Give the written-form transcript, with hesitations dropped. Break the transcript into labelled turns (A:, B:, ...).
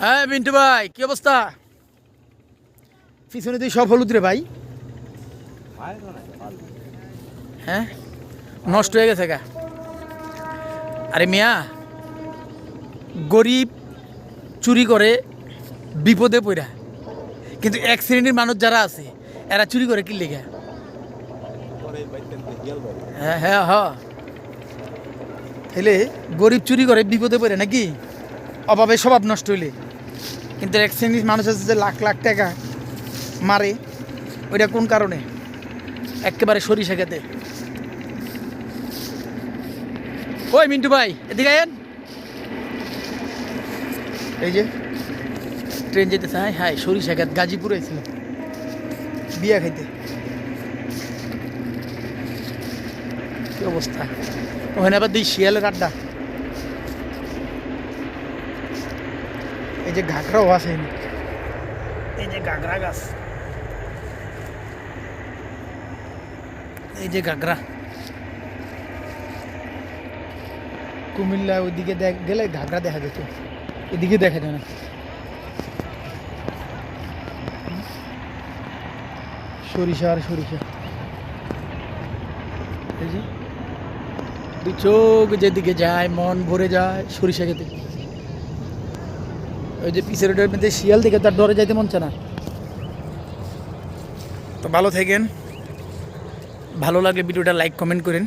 A: হ্যাঁ মিন্টু ভাই কি অবস্থা? পিছনে তুই সব হলুদ রে ভাই। হ্যাঁ নষ্ট হয়ে গেছে গা। আরে মিয়া, গরিব চুরি করে বিপদে পড়া, কিন্তু এক শ্রেণীর মানুষ যারা আছে এরা চুরি করে কি লেগে? হ্যাঁ হ্যাঁ হ্যাঁ, হেলে গরিব চুরি করে বিপদে পড়ে নাকি, অভাবে স্বভাব নষ্ট হইলে। কিন্তু এক শ্রেণীর মানুষ আছে যে লাখ লাখ টাকা মারে, ওইটা কোন কারণে? একেবারে সরিষা খেতে। ওই মিন্টু ভাই এদিকে আয়েন। এই যে ট্রেন যেতেছে, হ্যাঁ হ্যাঁ সরিষা খেত, গাজীপুরে ছিল বিয়া খাইতে। কি অবস্থা, ওখানে আবার দুই শিয়ালের আড্ডা। এই যে ঘাগরাও আছে, এই যে ঘাগরা গাছ, এই যে ঘাগরা। কুমিল্লা ওইদিকে গেলে ঘাগরা দেখা যেত, এদিকে দেখা যায় না। সরিষা আর সরিষা। এই যে দুই চোখ যেদিকে যায় মন ভরে যায় সরিষা খেতে। ওই যে পিছের রোডের মধ্যে শিয়াল দেখে তার ডরে যাইতে মন চায় না। তো ভালো থাকেন, ভালো লাগলে ভিডিওটা লাইক কমেন্ট করেন।